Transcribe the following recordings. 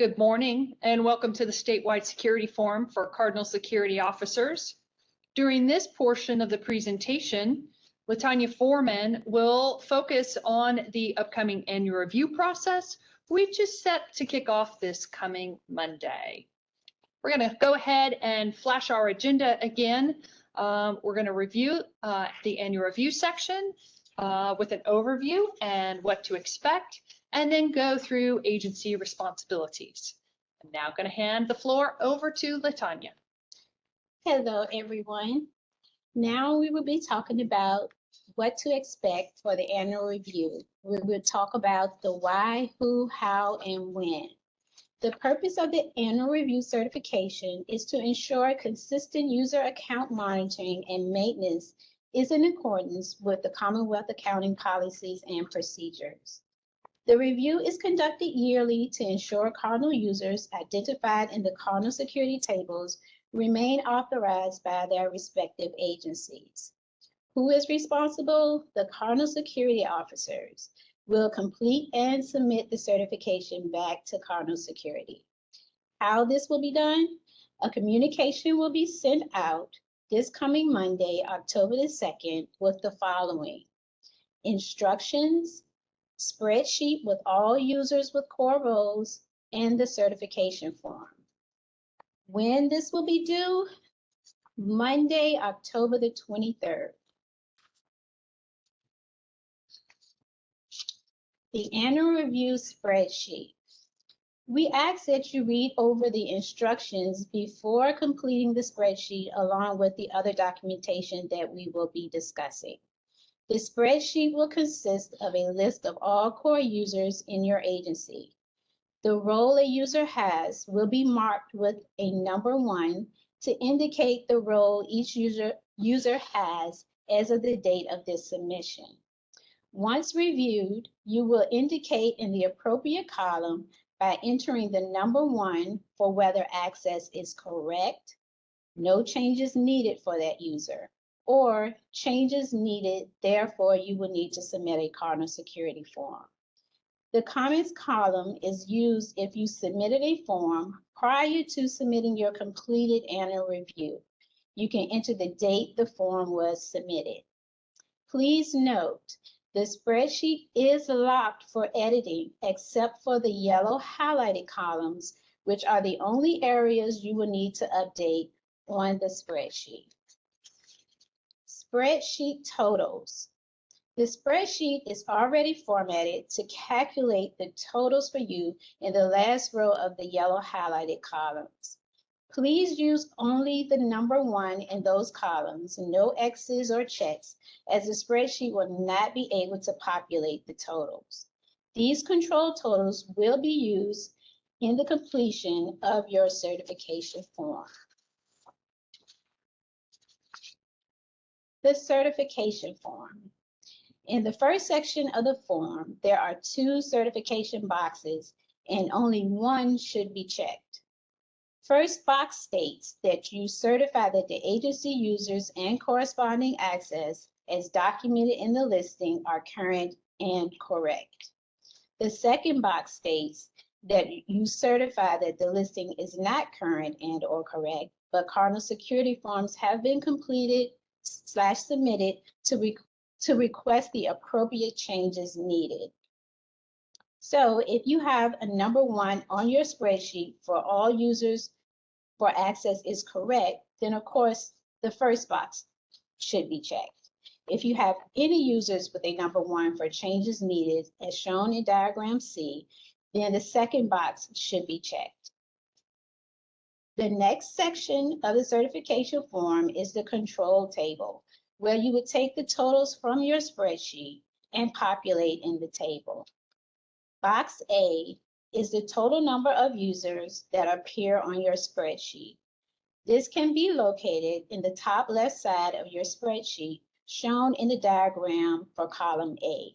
Good morning and welcome to the statewide security forum for Cardinal security officers. During this portion of the presentation, Latanya Foreman will focus on the upcoming annual review process, which is set to kick off this coming Monday. We're going to go ahead and flash our agenda again. We're going to review the annual review section with an overview and what to expect, and then go through agency responsibilities. I'm now going to hand the floor over to Latanya. Hello, everyone. Now we will be talking about what to expect for the annual review. We will talk about the why, who, how, and when. The purpose of the annual review certification is to ensure consistent user account monitoring and maintenance is in accordance with the Commonwealth accounting policies and procedures. The review is conducted yearly to ensure Cardinal users identified in the Cardinal security tables remain authorized by their respective agencies. Who is responsible? The Cardinal security officers will complete and submit the certification back to Cardinal Security. How this will be done? A communication will be sent out this coming Monday, October the 2nd, with the following: instructions, spreadsheet with all users with core roles, and the certification form. When this will be due? Monday, October the 23rd. The annual review spreadsheet. We ask that you read over the instructions before completing the spreadsheet along with the other documentation that we will be discussing. The spreadsheet will consist of a list of all core users in your agency. The role a user has will be marked with a number 1 to indicate the role each user has as of the date of this submission. Once reviewed, you will indicate in the appropriate column by entering the number 1 for whether access is correct, no changes needed for that user, or changes needed, therefore you will need to submit a Cardinal security form. The comments column is used if you submitted a form prior to submitting your completed annual review. You can enter the date the form was submitted. Please note, the spreadsheet is locked for editing except for the yellow highlighted columns, which are the only areas you will need to update on the spreadsheet. Spreadsheet totals. The spreadsheet is already formatted to calculate the totals for you in the last row of the yellow highlighted columns. Please use only the number 1 in those columns, no X's or checks, as the spreadsheet will not be able to populate the totals. These control totals will be used in the completion of your certification form. The certification form. In the first section of the form, there are 2 certification boxes and only 1 should be checked. First box states that you certify that the agency users and corresponding access as documented in the listing are current and correct. The second box states that you certify that the listing is not current and or correct, but Cardinal security forms have been completed / submitted to request the appropriate changes needed. So if you have a number 1 on your spreadsheet for all users for access is correct, then of course the first box should be checked. If you have any users with a number 1 for changes needed as shown in diagram C, then the second box should be checked. The next section of the certification form is the control table, where you would take the totals from your spreadsheet and populate in the table. Box A is the total number of users that appear on your spreadsheet. This can be located in the top left side of your spreadsheet, shown in the diagram for column A.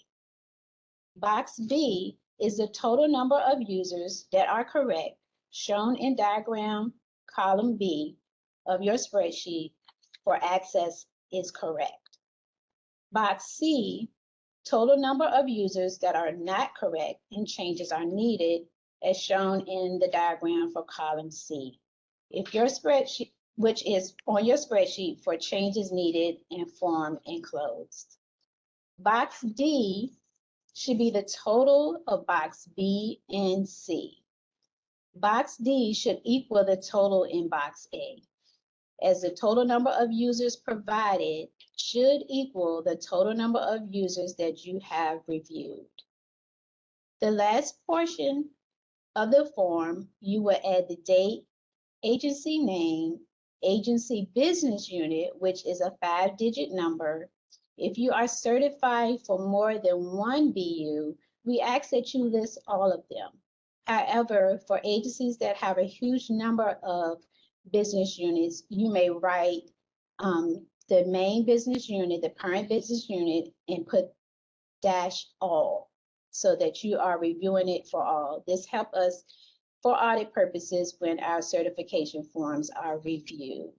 Box B is the total number of users that are correct, shown in diagram column B of your spreadsheet for access is correct. Box C, total number of users that are not correct and changes are needed, as shown in the diagram for column C. If your spreadsheet, which is on your spreadsheet for changes needed in form enclosed. Box D should be the total of box B and C. Box D should equal the total in box A, as the total number of users provided should equal the total number of users that you have reviewed. The last portion of the form, you will add the date, agency name, agency business unit, which is a 5-digit number. If you are certified for more than one BU, we ask that you list all of them. However, for agencies that have a huge number of business units, you may write the main business unit, the current business unit, and put -all so that you are reviewing it for all. This helps us for audit purposes when our certification forms are reviewed.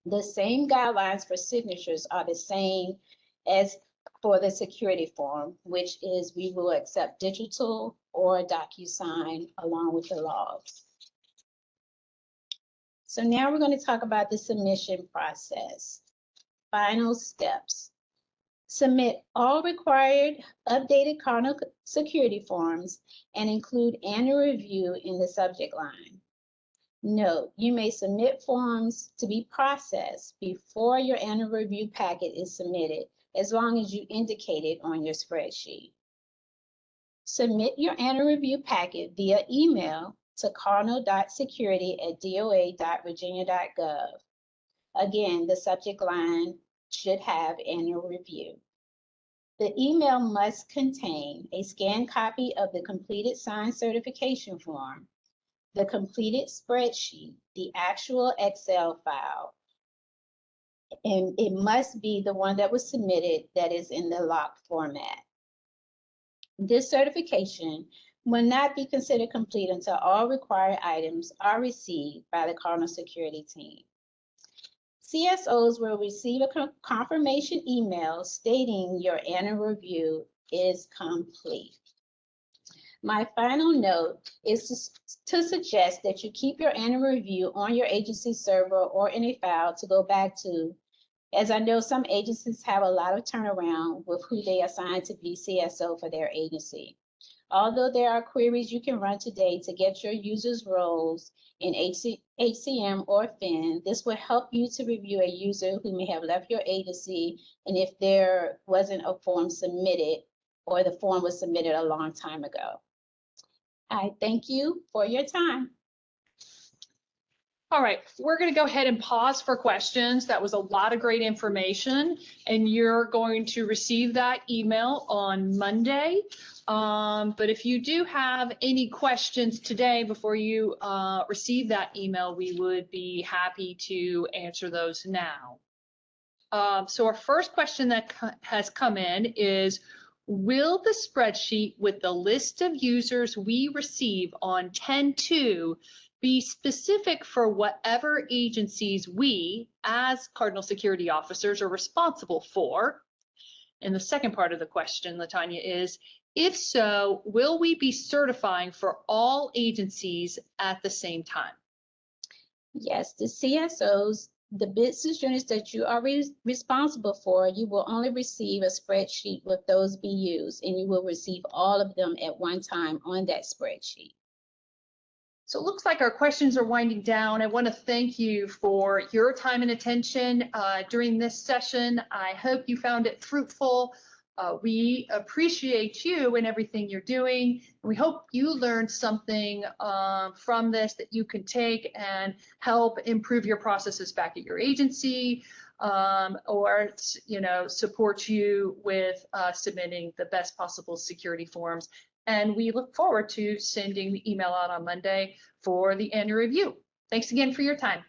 The same guidelines for signatures are the same as for the security form, which is we will accept digital or DocuSign along with the logs. So now we're going to talk about the submission process. Final steps. Submit all required updated Cardinal security forms and include annual review in the subject line. Note, you may submit forms to be processed before your annual review packet is submitted, as long as you indicate it on your spreadsheet. Submit your annual review packet via email to cardinal.security@doa.virginia.gov. Again, the subject line should have annual review. The email must contain a scanned copy of the completed signed certification form, the completed spreadsheet, the actual Excel file, and it must be the one that was submitted that is in the locked format. This certification will not be considered complete until all required items are received by the Cardinal security team. CSOs will receive a confirmation email stating your annual review is complete. My final note is to suggest that you keep your annual review on your agency server or in a file to go back to, as I know some agencies have a lot of turnaround with who they assign to be CSO for their agency. Although there are queries you can run today to get your users' roles in HCM or FIN, this will help you to review a user who may have left your agency and if there wasn't a form submitted or the form was submitted a long time ago. I thank you for your time. All right, we're going to go ahead and pause for questions. That was a lot of great information, and you're going to receive that email on Monday. But if you do have any questions today before you receive that email, we would be happy to answer those now. So our first question that has come in is, will the spreadsheet with the list of users we receive on 10/2 be specific for whatever agencies we, as Cardinal security officers, are responsible for? And the second part of the question, Latanya, is, if so, will we be certifying for all agencies at the same time? Yes, the CSOs, the business units that you are responsible for, you will only receive a spreadsheet with those BUs, and you will receive all of them at one time on that spreadsheet. So it looks like our questions are winding down. I want to thank you for your time and attention during this session. I hope you found it fruitful. We appreciate you and everything you're doing. We hope you learned something from this that you can take and help improve your processes back at your agency, or support you with submitting the best possible security forms. And we look forward to sending the email out on Monday for the annual review. Thanks again for your time.